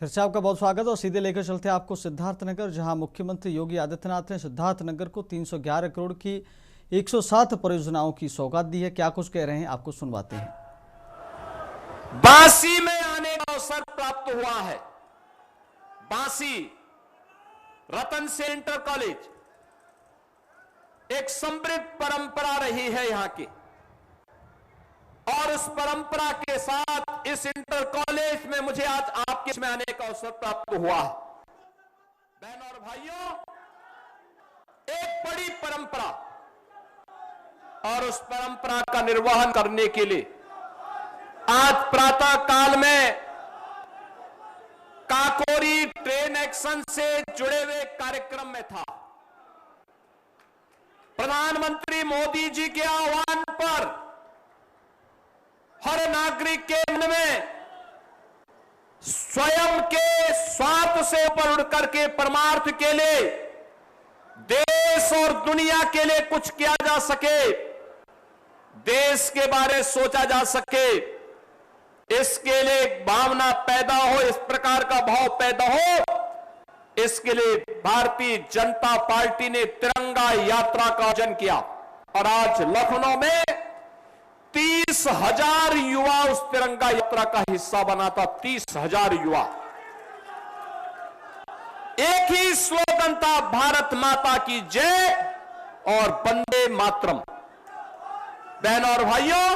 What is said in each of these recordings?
फिर से आपका बहुत स्वागत और सीधे लेकर चलते हैं आपको सिद्धार्थनगर, जहां मुख्यमंत्री योगी आदित्यनाथ ने सिद्धार्थनगर को 311 करोड़ की 107 परियोजनाओं की सौगात दी है। क्या कुछ कह रहे हैं आपको सुनवाते हैं। बांसी में आने का अवसर प्राप्त हुआ है। बांसी रतन सेन इंटर कॉलेज एक समृद्ध परंपरा रही है यहाँ की, और उस परंपरा के साथ इस इंटर कॉलेज में मुझे आज आपके इसमें आने का अवसर प्राप्त हुआ है। बहनों और भाइयों, एक बड़ी परंपरा, और उस परंपरा का निर्वहन करने के लिए आज प्रातः काल में काकोरी ट्रेन एक्शन से जुड़े हुए कार्यक्रम में था। प्रधानमंत्री मोदी जी के आह्वान पर हर नागरिक के मन में स्वयं के स्वार्थ से ऊपर उड़कर के परमार्थ के लिए, देश और दुनिया के लिए कुछ किया जा सके, देश के बारे सोचा जा सके, इसके लिए एक भावना पैदा हो, इस प्रकार का भाव पैदा हो, इसके लिए भारतीय जनता पार्टी ने तिरंगा यात्रा का आयोजन किया। और आज लखनऊ में 30,000 युवा उस तिरंगा यात्रा का हिस्सा बना था। 30,000 युवा। एक ही स्लोगन था, भारत माता की जय और वंदे मातरम। बहनों और भाइयों,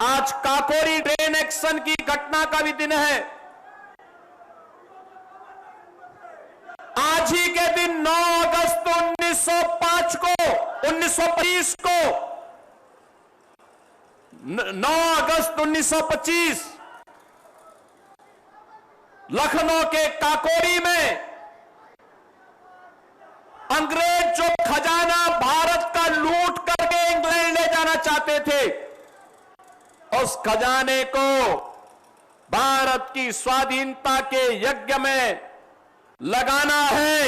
आज काकोरी ट्रेन एक्शन की घटना का भी दिन है। आज ही के दिन 9 अगस्त 1905 को 1925 को 9 अगस्त 1925 लखनऊ के काकोरी में अंग्रेज जो खजाना भारत का लूट करके इंग्लैंड ले जाना चाहते थे, उस खजाने को भारत की स्वाधीनता के यज्ञ में लगाना है।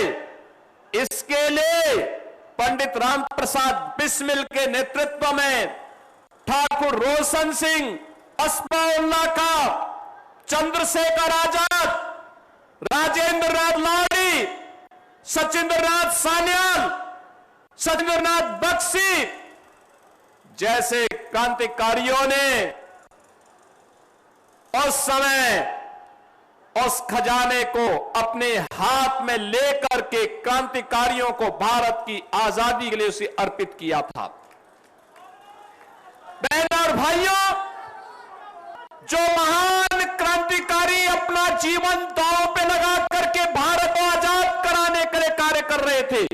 इसके लिए पंडित राम प्रसाद बिस्मिल के नेतृत्व में ठाकुर रोशन सिंह, अस्फाउल्लाह खां, चंद्रशेखर आजाद, राजेंद्र नाथ लाड़ी, सचिंद्र नाथ सान्याल, सचिंद्र नाथ बख्शी जैसे क्रांतिकारियों ने उस समय उस खजाने को अपने हाथ में लेकर के क्रांतिकारियों को भारत की आजादी के लिए उसे अर्पित किया था। बहनों और भाइयों, जो महान क्रांतिकारी अपना जीवन दांव पे लगा करके भारत को आजाद कराने के लिए कार्य कर रहे थे,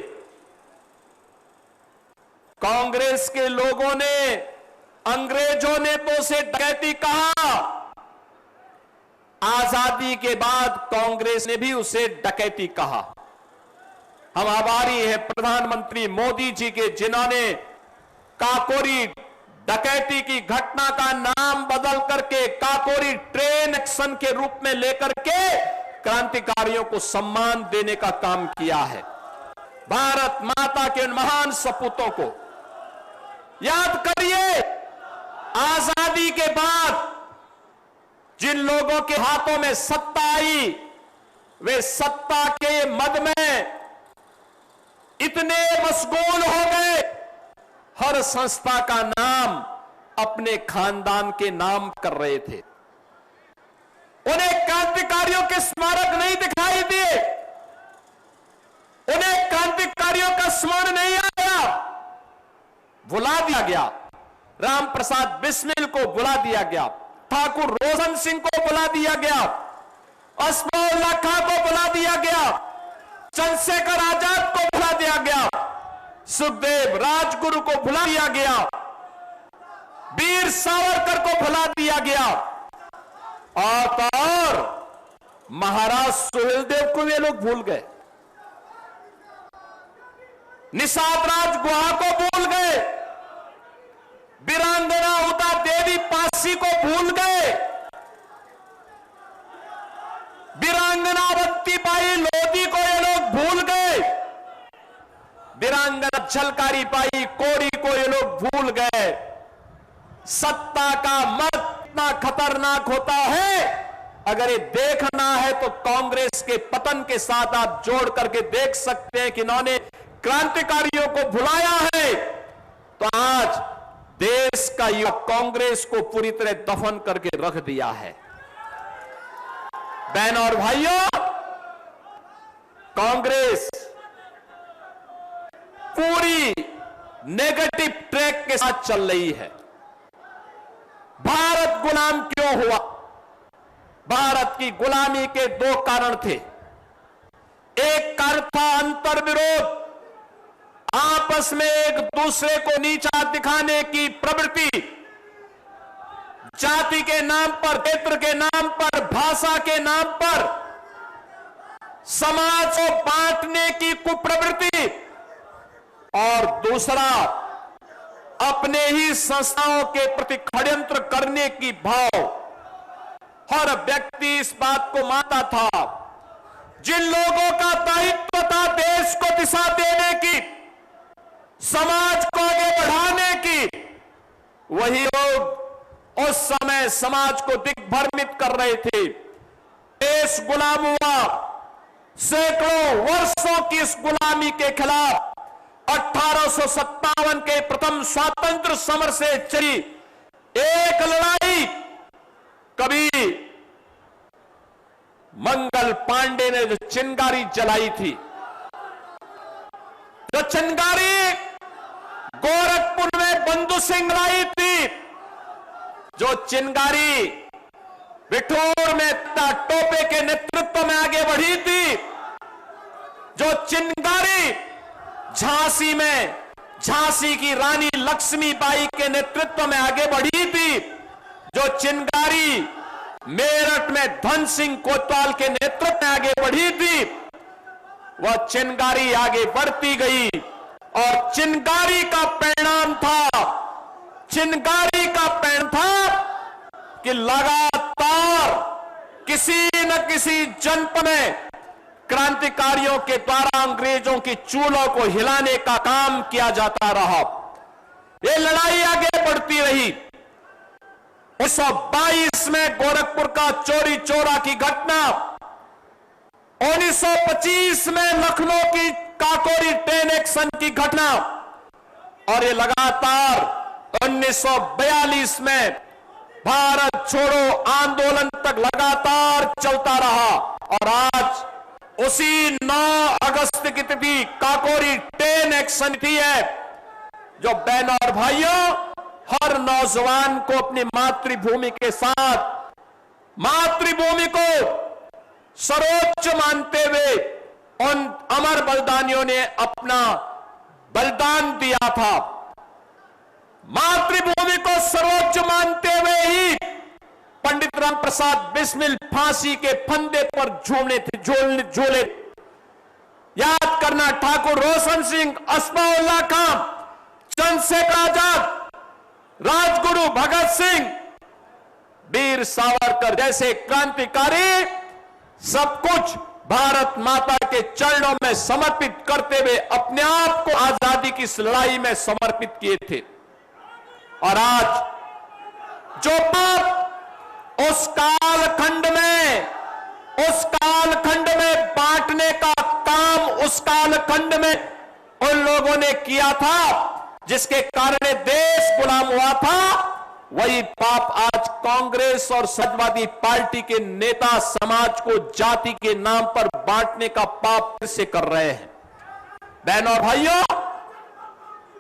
कांग्रेस के लोगों ने, अंग्रेजों ने तो उसे डकैती कहा। आजादी के बाद कांग्रेस ने भी उसे डकैती कहा। हम आभारी हैं प्रधानमंत्री मोदी जी के, जिन्होंने काकोरी डकैती की घटना का नाम बदल करके काकोरी ट्रेन एक्शन के रूप में लेकर के क्रांतिकारियों को सम्मान देने का काम किया है। भारत माता के उन महान सपूतों को याद करिए। आजादी के बाद जिन लोगों के हाथों में सत्ता आई, वे सत्ता के मद में इतने मशगूल हो गए, हर संस्था का नाम अपने खानदान के नाम कर रहे थे। उन्हें क्रांतिकारियों के स्मारक नहीं दिखाई दिए, उन्हें क्रांतिकारियों का स्मरण नहीं आया, बुला दिया गया। राम प्रसाद बिस्मिल को बुला दिया गया, ठाकुर रोशन सिंह को बुला दिया गया, अस्फाउल्लाह खां को बुला दिया गया, चंद्रशेखर आजाद को बुला दिया गया, सुखदेव राजगुरु को बुला दिया गया, वीर सावरकर को बुला दिया गया, और महाराज सुहेलदेव को वे लोग भूल गए, निषाद राज गुहा को भूल गए, वीरांगना उदा देवी पासी को भूल गए, वीरांगना अवंतीबाई लोधी को ये लोग भूल गए, वीरांगना झलकारी बाई कोड़ी को ये लोग भूल गए। सत्ता का मद इतना खतरनाक होता है अगर ये देखना है तो कांग्रेस के पतन के साथ आप जोड़ करके देख सकते हैं कि इन्होंने क्रांतिकारियों को भुलाया है, तो आज देश का युवा कांग्रेस को पूरी तरह दफन करके रख दिया है। बहनों और भाइयों, कांग्रेस पूरी नेगेटिव ट्रैक के साथ चल रही है। भारत गुलाम क्यों हुआ? भारत की गुलामी के दो कारण थे। एक कारण था अंतर्विरोध, आपस में एक दूसरे को नीचा दिखाने की प्रवृत्ति, जाति के नाम पर, क्षेत्र के नाम पर, भाषा के नाम पर समाज को बांटने की कुप्रवृत्ति, और दूसरा अपने ही संस्थाओं के प्रति षड्यंत्र करने की भाव। हर व्यक्ति इस बात को मानता था, जिन लोगों का दायित्व था देश को दिशा देने की, समाज को आगे बढ़ाने की, वही लोग उस समय समाज को दिग्भ्रमित कर रहे थे। देश गुलाम हुआ। सैकड़ों वर्षों की इस गुलामी के खिलाफ 1857 के प्रथम स्वातंत्र समर से चली एक लड़ाई कभी मंगल पांडे ने जो चिंगारी जलाई थी, जो चिंगारी गोरखपुर में बंधु सिंह लाई थी, जो चिंगारी बिठूर में टोपे के नेतृत्व में आगे बढ़ी थी, जो चिंगारी झांसी में झांसी की रानी लक्ष्मीबाई के नेतृत्व में आगे बढ़ी थी, जो चिंगारी मेरठ में धन सिंह कोतवाल के नेतृत्व में आगे बढ़ी थी, वह चिंगारी आगे बढ़ती गई। और चिंगारी का परिणाम था कि लगातार किसी न किसी जनपद में क्रांतिकारियों के द्वारा अंग्रेजों की चूलों को हिलाने का काम किया जाता रहा। ये लड़ाई आगे बढ़ती रही। 1922 में गोरखपुर का चोरी चोरा की घटना, 1925 में लखनऊ की काकोरी ट्रेन एक्शन की घटना, और ये लगातार 1942 में भारत छोड़ो आंदोलन तक लगातार चलता रहा। और आज उसी 9 अगस्त की तिथि काकोरी ट्रेन एक्शन थी है, जो बहनों और भाइयों, हर नौजवान को अपनी मातृभूमि के साथ, मातृभूमि को सर्वोच्च मानते हुए उन अमर बलिदानियों ने अपना बलिदान दिया था। मातृभूमि को सर्वोच्च मानते हुए ही पंडित राम प्रसाद बिस्मिल फांसी के फंदे पर झूले। याद करना, ठाकुर रोशन सिंह, अस्फाउल्लाह खां, चंद्रशेखर आजाद, राजगुरु भगत सिंह, वीर सावरकर जैसे क्रांतिकारी सब कुछ भारत माता के चरणों में समर्पित करते हुए अपने आप को आजादी की इस लड़ाई में समर्पित किए थे। और आज जो पाप उस कालखंड में बांटने का काम उस कालखंड में उन लोगों ने किया था, जिसके कारण देश गुलाम हुआ था, वही पाप आज कांग्रेस और समाजवादी पार्टी के नेता समाज को जाति के नाम पर बांटने का पाप फिर से कर रहे हैं। बहनों और भाइयों,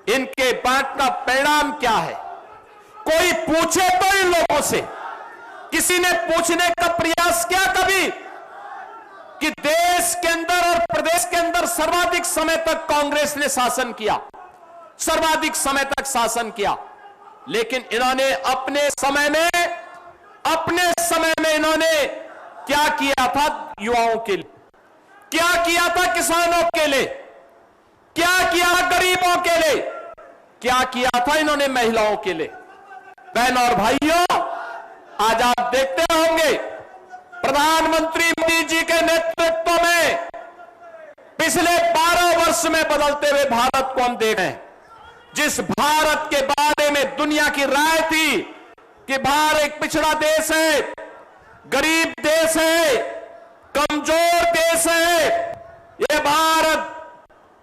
इनके बांट का परिणाम क्या है? कोई पूछे तो इन लोगों से, किसी ने पूछने का प्रयास किया कभी कि देश के अंदर और प्रदेश के अंदर सर्वाधिक समय तक कांग्रेस ने शासन किया, सर्वाधिक समय तक शासन किया, लेकिन इन्होंने अपने समय में इन्होंने क्या किया था? युवाओं के लिए क्या किया था? किसानों के लिए क्या किया? गरीबों के लिए क्या किया था? इन्होंने महिलाओं के लिए। बहनों और भाइयों, आज आप देखते होंगे प्रधानमंत्री मोदी जी के नेतृत्व में पिछले 12 वर्ष में बदलते हुए भारत को हम देख रहे हैं। जिस भारत के बारे में दुनिया की राय थी कि भारत एक पिछड़ा देश है, गरीब देश देश है, कमजोर देश है, ये भारत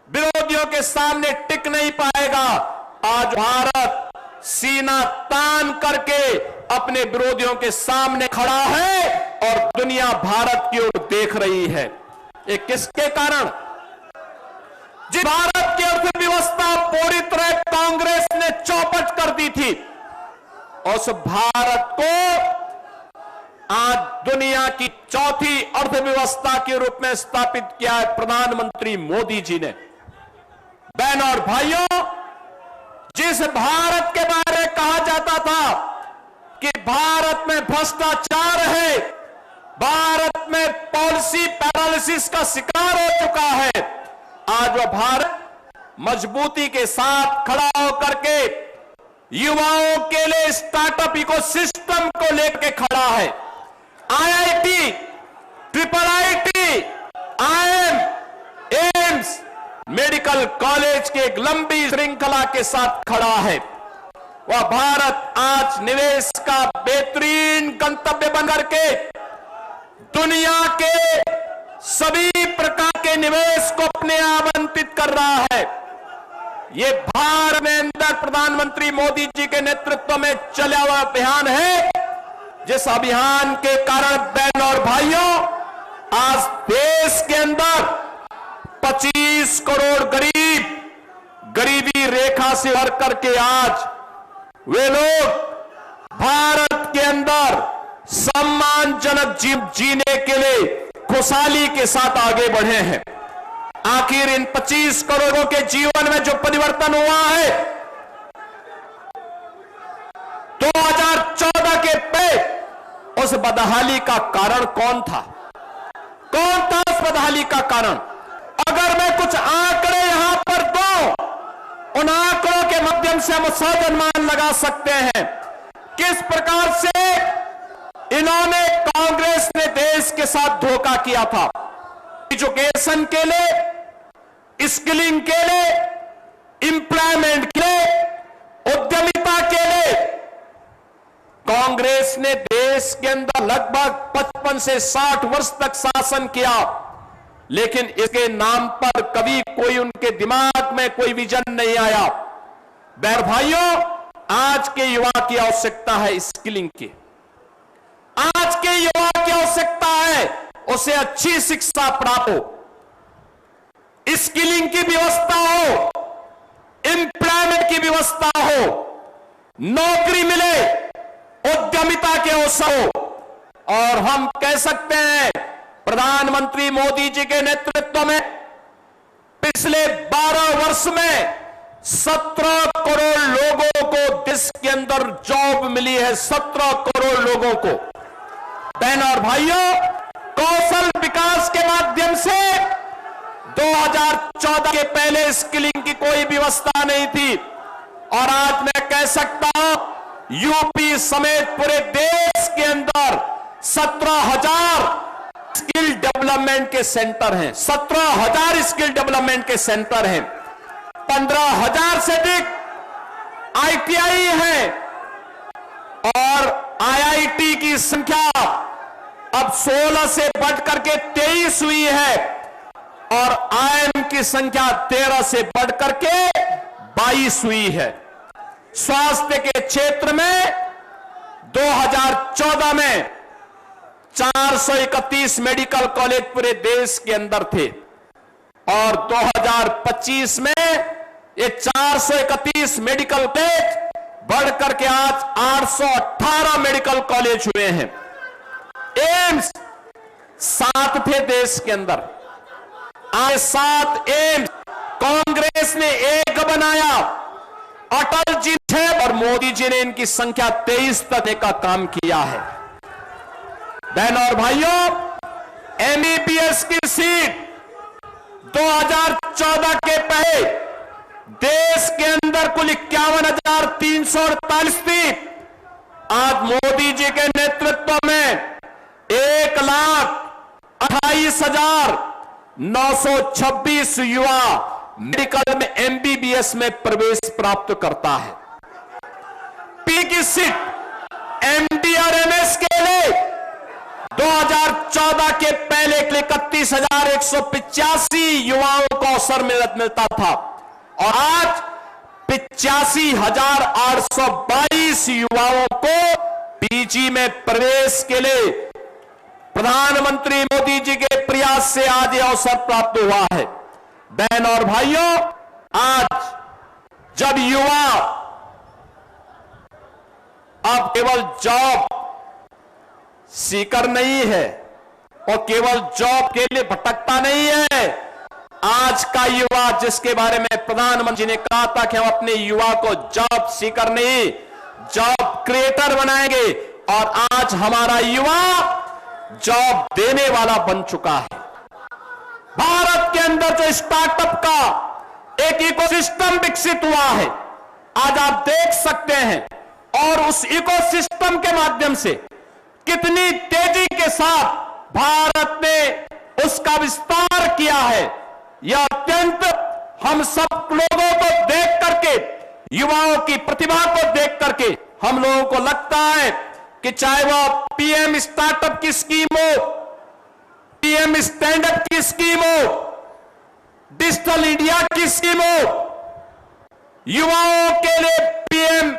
विरोधियों के सामने टिक नहीं पाएगा। आज भारत सीना तान करके अपने विरोधियों के सामने खड़ा है और दुनिया भारत की ओर देख रही है। ये किसके कारण? जिस भारत की अर्थव्यवस्था पूरी तरह कांग्रेस ने चौपट कर दी थी, उस भारत को आज दुनिया की चौथी अर्थव्यवस्था के रूप में स्थापित किया है प्रधानमंत्री मोदी जी ने। बहनों और भाइयों, जिस भारत के बारे में कहा जाता था कि भारत में भ्रष्टाचार है, भारत में पॉलिसी पैरालिसिस का शिकार हो चुका है, आज वह भारत मजबूती के साथ खड़ा होकर के युवाओं के लिए स्टार्टअप इकोसिस्टम को लेकर खड़ा है। IIT, triple IT, IIM, AIIMS, medical college के एक लंबी श्रृंखला के साथ खड़ा है। वह भारत आज निवेश का बेहतरीन गंतव्य बनकर के दुनिया के सभी प्रकार के निवेश को अपने आवंटित कर रहा है। ये भारत में अंदर प्रधानमंत्री मोदी जी के नेतृत्व में चला हुआ अभियान है, जिस अभियान के कारण बहनों और भाइयों, आज देश के अंदर 25 करोड़ गरीब गरीबी रेखा से उभर करके आज वे लोग भारत के अंदर सम्मानजनक जीवन जीने के लिए खुशहाली के साथ आगे बढ़े हैं। आखिर इन 25 करोड़ों के जीवन में जो परिवर्तन हुआ है, 2014 के पे उस बदहाली का कारण कौन था? कौन था उस बदहाली का कारण? अगर मैं कुछ आंकड़े यहां पर दूं, उन आंकड़ों के माध्यम से हम उसका अनुमान लगा सकते हैं किस प्रकार से इन्होंने, कांग्रेस ने देश के साथ धोखा किया था। एजुकेशन के लिए, स्किलिंग के लिए, एम्प्लॉयमेंट के लिए, उद्यमिता के लिए कांग्रेस ने देश के अंदर लगभग 55 से 60 वर्ष तक शासन किया, लेकिन इसके नाम पर कभी कोई उनके दिमाग में कोई विजन नहीं आया। बहन भाइयों, आज के युवा की आवश्यकता है स्किलिंग की। आज के युवा की आवश्यकता है उसे अच्छी शिक्षा प्राप्त हो, स्किलिंग की व्यवस्था हो, एम्प्लॉयमेंट की व्यवस्था हो, नौकरी मिले, उद्यमिता के अवसर हो। और हम कह सकते हैं प्रधानमंत्री मोदी जी के नेतृत्व में पिछले 12 वर्ष में 17 करोड़ लोगों को देश के अंदर जॉब मिली है। 17 करोड़ लोगों को। बहनों और भाइयों, कौशल विकास के माध्यम से 2014 के पहले स्किलिंग की कोई व्यवस्था नहीं थी, और आज मैं कह सकता हूं यूपी समेत पूरे देश के अंदर 17,000 स्किल डेवलपमेंट के सेंटर हैं। 17,000 स्किल डेवलपमेंट के सेंटर हैं। 15,000 से अधिक आईटीआई है, और आईआईटी की संख्या अब 16 से बढ़कर के 23 हुई है, और आईएम की संख्या 13 से बढ़कर के 22 हुई है। स्वास्थ्य के क्षेत्र में 2014 में 431 मेडिकल कॉलेज पूरे देश के अंदर थे, और 2025 में ये 431 मेडिकल कॉलेज बढ़कर के आज 818 मेडिकल कॉलेज हुए हैं। एम्स 7 थे देश के अंदर, आज 7 एम्स कांग्रेस ने 1 बनाया, अटल जी थे और मोदी जी ने इनकी संख्या 23 तक का काम किया है। बहनों और भाइयों, एमबीबीएस की सीट 2014 के पहले देश के अंदर कुल 51,348 थी। आज मोदी जी के नेतृत्व में 1,28,926 युवा मेडिकल में एमबीबीएस में प्रवेश प्राप्त करता है। पी की सीट एमडी और एमएस के लिए 2014 के पहले 31,185 युवाओं को अवसर मिलता था और आज 85,822 युवाओं को पीजी में प्रवेश के लिए प्रधानमंत्री मोदी जी के प्रयास से आज यह अवसर प्राप्त हुआ है। बहन और भाइयों, आज जब युवा अब केवल जॉब सीकर नहीं है और केवल जॉब के लिए भटकता नहीं है, आज का युवा जिसके बारे में प्रधानमंत्री ने कहा था कि हम अपने युवा को जॉब सीकर नहीं जॉब क्रिएटर बनाएंगे, और आज हमारा युवा जॉब देने वाला बन चुका है। भारत के अंदर जो स्टार्टअप का एक इकोसिस्टम विकसित हुआ है, आज आप देख सकते हैं, और उस इकोसिस्टम के माध्यम से कितनी तेजी के साथ भारत ने उसका विस्तार किया है, यह अत्यंत हम सब लोगों को देख करके, युवाओं की प्रतिभा को देख करके हम लोगों को लगता है कि चाहे वो पीएम स्टार्टअप की स्कीम हो, पीएम स्टैंड अप की स्कीम हो, डिजिटल इंडिया की स्कीम हो, युवाओं के लिए पीएम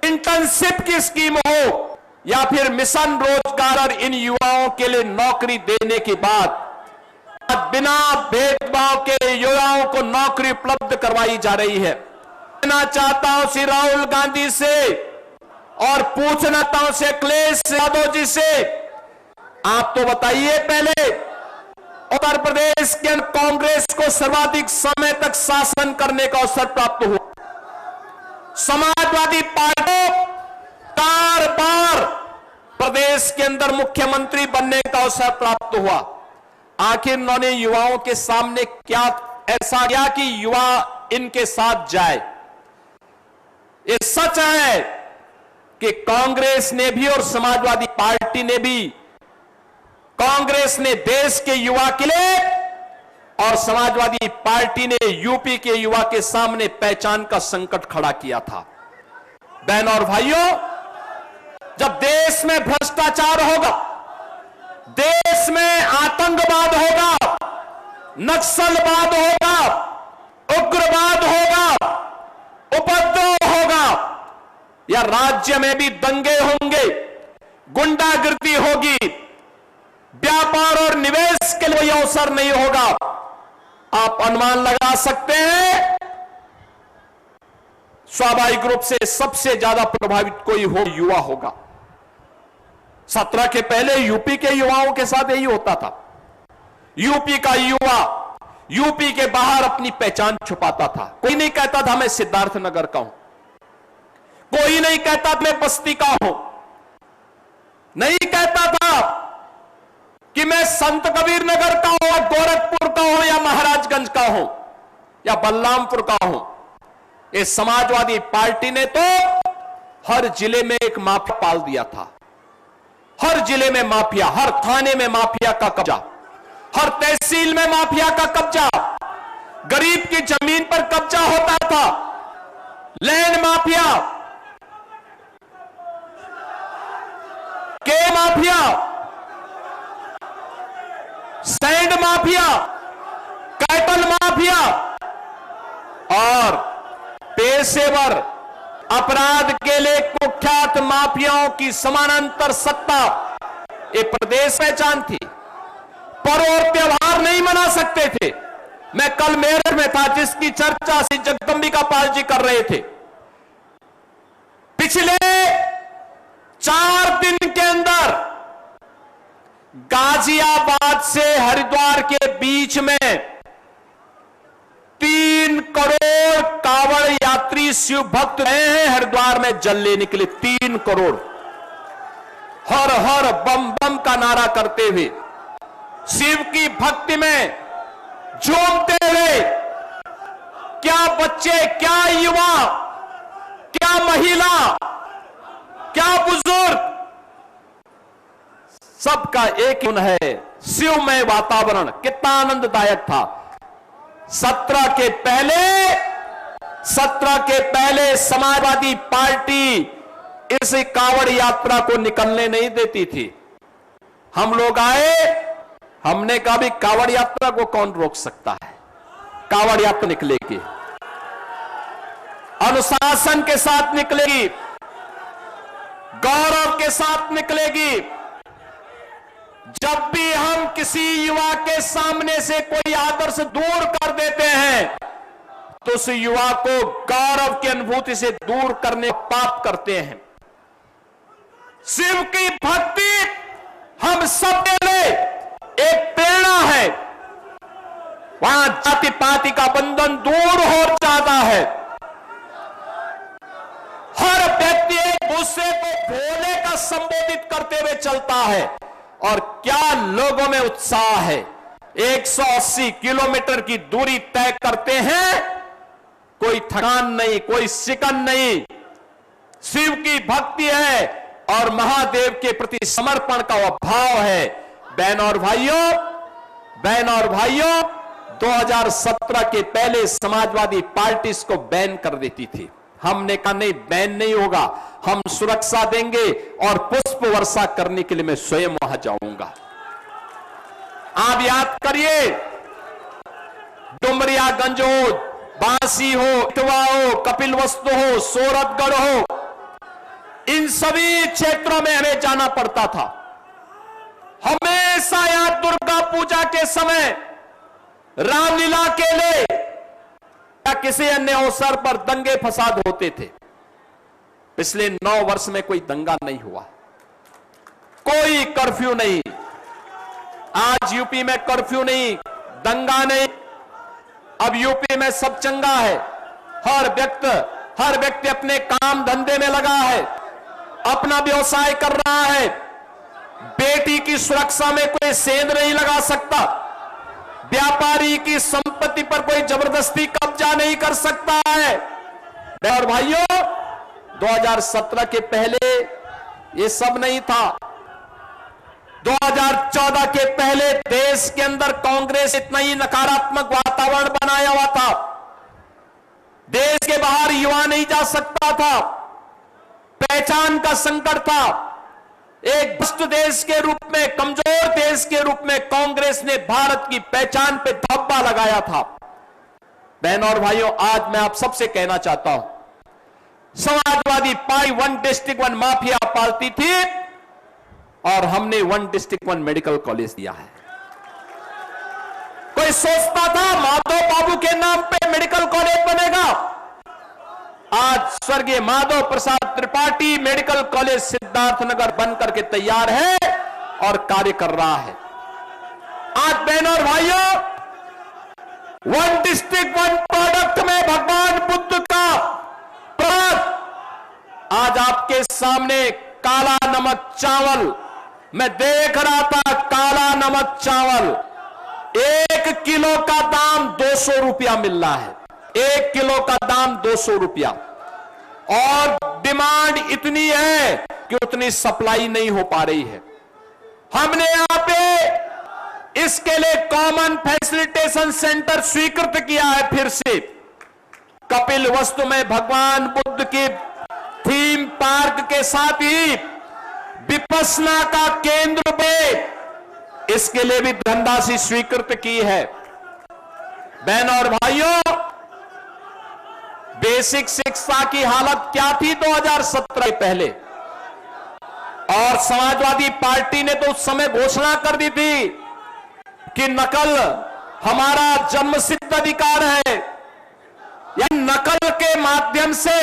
इंटर्नशिप की स्कीम हो, या फिर मिशन रोजगार और इन युवाओं के लिए नौकरी देने के बाद बिना भेदभाव के युवाओं को नौकरी उपलब्ध करवाई जा रही है। मैं चाहता हूं श्री राहुल गांधी से और पूछना चाहता हूं से अखिलेश यादव जी से, आप तो बताइए, पहले उत्तर प्रदेश के कांग्रेस को सर्वाधिक समय तक शासन करने का अवसर प्राप्त हुआ। समाजवादी पार्टी 4 बार प्रदेश के अंदर मुख्यमंत्री बनने का अवसर प्राप्त हुआ। आखिर उन्होंने युवाओं के सामने क्या ऐसा किया कि युवा इनके साथ जाए? ये सच है कि कांग्रेस ने भी और समाजवादी पार्टी ने भी, कांग्रेस ने देश के युवा के लिए और समाजवादी पार्टी ने यूपी के युवा के सामने पहचान का संकट खड़ा किया था। बहन और भाइयों, जब देश में भ्रष्टाचार होगा, देश में आतंकवाद होगा, नक्सलवाद होगा, उग्रवाद होगा, उपद्रव होगा, या राज्य में भी दंगे होंगे, गुंडागिर्दी होगी, व्यापार और निवेश के लिए अवसर नहीं होगा, आप अनुमान लगा सकते हैं स्वाभाविक रूप से सबसे ज्यादा प्रभावित कोई हो युवा होगा। 17 के पहले यूपी के युवाओं के साथ यही होता था। यूपी का युवा यूपी के बाहर अपनी पहचान छुपाता था। कोई नहीं कहता था मैं सिद्धार्थनगर का हूं, कोई नहीं कहता मैं बस्ती का हूं, नहीं कहता था कि मैं संत कबीर नगर का हूं, गोरखपुर का हूं, या महाराजगंज का हूं, या बलरामपुर का हूं। इस समाजवादी पार्टी ने तो हर जिले में एक माफिया पाल दिया था। हर जिले में माफिया, हर थाने में माफिया का कब्जा, हर तहसील में माफिया का कब्जा, गरीब की जमीन पर कब्जा होता था। लैंड माफिया, के mafia, sand mafia, cattle mafia और पेशेवर अपराध के लिए कुख्यात माफियाओं की समानांतर सत्ता ये प्रदेश पहचान थी। पर्व और त्योहार नहीं मना सकते थे। मैं कल मेरठ में था, जिसकी चर्चा श्री जगदंबिका पाल जी कर रहे थे। पिछले 4 दिन के अंदर गाजियाबाद से हरिद्वार के बीच में 3 करोड़ कांवड़ यात्री शिव भक्त रहे हैं हरिद्वार में जल लेने के लिए। 3 करोड़ हर हर बम बम का नारा करते हुए, शिव की भक्ति में झूमते हुए, क्या बच्चे, क्या युवा, क्या महिला, क्या बुजुर्ग, सबका एक गुण है, शिवमय वातावरण। कितना आनंददायक था। 17 के पहले समाजवादी पार्टी इस कांवड़ यात्रा को निकलने नहीं देती थी। हम लोग आए, हमने कहा भी कांवड़ यात्रा को कौन रोक सकता है। कांवड़ यात्रा निकलेगी, अनुशासन के साथ निकलेगी, गौरव के साथ निकलेगी। जब भी हम किसी युवा के सामने से कोई आदर्श दूर कर देते हैं तो उस युवा को गौरव की अनुभूति से दूर करने पाप करते हैं। शिव की भक्ति हम सब के लिए एक प्रेरणा है। वहां जाति पाति का बंधन दूर हो जाता है। हर व्यक्ति एक दूसरे को भोले का संबोधित करते हुए चलता है। और क्या लोगों में उत्साह है। 180 किलोमीटर की दूरी तय करते हैं, कोई थकान नहीं, कोई सिकन नहीं। शिव की भक्ति है और महादेव के प्रति समर्पण का वह भाव है। बहन और भाइयों, 2017 के पहले समाजवादी पार्टी इसको बैन कर देती थी। हमने कहा नहीं, बैन नहीं होगा, हम सुरक्षा देंगे और पुष्प वर्षा करने के लिए मैं स्वयं वहां जाऊंगा। आप याद करिए, डुमरियागंज हो, बांसी हो, इटवा हो, कपिलवस्तु हो, सोरठगढ़ हो, इन सभी क्षेत्रों में हमें जाना पड़ता था। हमेशा यहां दुर्गा पूजा के समय, रामलीला के लिए या किसी अन्य अवसर पर दंगे फसाद होते थे। पिछले 9 वर्ष में कोई दंगा नहीं हुआ, कोई कर्फ्यू नहीं। आज यूपी में कर्फ्यू नहीं, दंगा नहीं। अब यूपी में सब चंगा है। हर व्यक्ति अपने काम धंधे में लगा है, अपना व्यवसाय कर रहा है। बेटी की सुरक्षा में कोई सेंध नहीं लगा सकता। व्यापारी की संपत्ति पर कोई जबरदस्ती कब्जा नहीं कर सकता है। और भाइयों, 2017 के पहले ये सब नहीं था। 2014 के पहले देश के अंदर कांग्रेस इतना ही नकारात्मक वातावरण बनाया हुआ था। देश के बाहर युवा नहीं जा सकता था, पहचान का संकट था। एक भ्रष्ट देश के रूप में, कमजोर देश के रूप में कांग्रेस ने भारत की पहचान पे धब्बा लगाया था। बहनों और भाइयों, आज मैं आप सबसे कहना चाहता हूं, समाजवादी पार्टी 1 डिस्ट्रिक्ट 1 माफिया पालती थी और हमने 1 डिस्ट्रिक्ट 1 मेडिकल कॉलेज दिया है। कोई सोचता था माधव बाबू के नाम पे मेडिकल कॉलेज बनेगा। आज स्वर्गीय माधव प्रसाद त्रिपाठी मेडिकल कॉलेज सिद्धार्थनगर बनकर के तैयार है और कार्य कर रहा है। आज बहनों और भाइयों, 1 डिस्ट्रिक्ट 1 प्रोडक्ट में भगवान बुद्ध का प्रोडक्ट आज आपके सामने काला नमक चावल, मैं देख रहा था काला नमक चावल 1 किलो का दाम 200 रुपया मिल रहा है। 1 किलो का दाम 200 रुपया। और डिमांड इतनी है कि उतनी सप्लाई नहीं हो पा रही है। हमने यहां पे इसके लिए कॉमन फैसिलिटेशन सेंटर स्वीकृत किया है। फिर से कपिलवस्तु में भगवान बुद्ध के थीम पार्क के साथ ही विपश्यना का केंद्र पे इसके लिए भी धनराशि स्वीकृत की है। बहनों और भाइयों, बेसिक शिक्षा की हालत क्या थी 2017 पहले, और समाजवादी पार्टी ने तो उस समय घोषणा कर दी थी कि नकल हमारा जन्मसिद्ध अधिकार है। या नकल के माध्यम से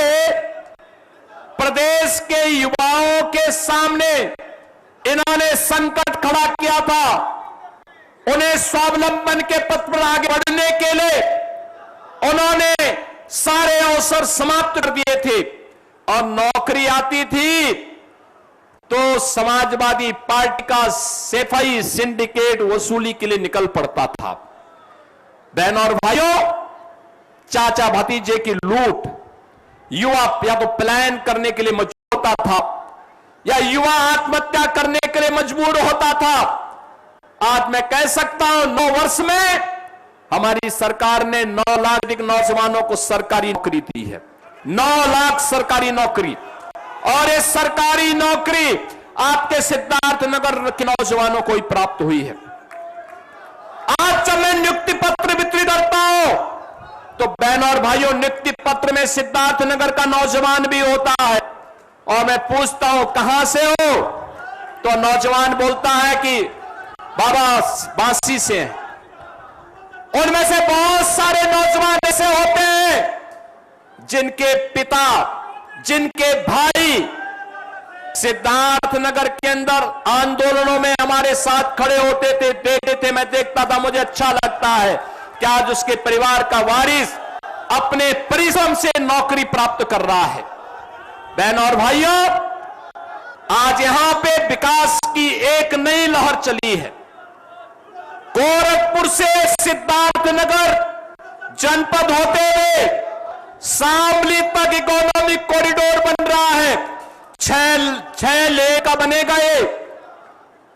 प्रदेश के युवाओं के सामने इन्होंने संकट खड़ा किया था। उन्हें स्वावलंबन के पथ पर आगे बढ़ने के लिए उन्होंने सारे अवसर समाप्त कर दिए थे और नौकरी आती थी तो समाजवादी पार्टी का सफाई सिंडिकेट वसूली के लिए निकल पड़ता था। बहनों और भाइयों, चाचा भतीजे की लूट, युवा या तो प्लान करने के लिए मजबूर होता था या युवा आत्महत्या करने के लिए मजबूर होता था। आज मैं कह सकता हूं 9 वर्ष में हमारी सरकार ने 9 लाख अधिक नौजवानों को सरकारी नौकरी दी है। 9 लाख सरकारी नौकरी, और ये सरकारी नौकरी आपके सिद्धार्थनगर के नौजवानों को ही प्राप्त हुई है। आज जब मैं नियुक्ति पत्र वितरित करता हूं तो बहनों और भाइयों, नियुक्ति पत्र में सिद्धार्थनगर का नौजवान भी होता है और मैं पूछता हूं कहां से हो, तो नौजवान बोलता है कि बाबा बांसी से हैं। उनमें से बहुत सारे नौजवान ऐसे होते हैं जिनके पिता, जिनके भाई सिद्धार्थनगर के अंदर आंदोलनों में हमारे साथ खड़े होते थे, देखते थे, मैं देखता था, मुझे अच्छा लगता है कि आज उसके परिवार का वारिस अपने परिश्रम से नौकरी प्राप्त कर रहा है। बहनों और भाइयों, आज यहां पे विकास की एक नई लहर चली है। गोरखपुर से सिद्धार्थनगर जनपद होते हुए शामली तक इकोनॉमिक कॉरिडोर बन रहा है। 6 लेन का बनेगा ये,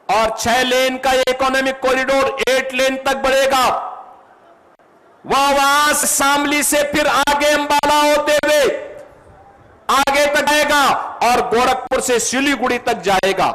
और 6 लेन का इकोनॉमिक कॉरिडोर 8 लेन तक बढ़ेगा। वहां से शामली से फिर आगे अंबाला होते हुए आगे तक आएगा और गोरखपुर से सिलीगुड़ी तक जाएगा।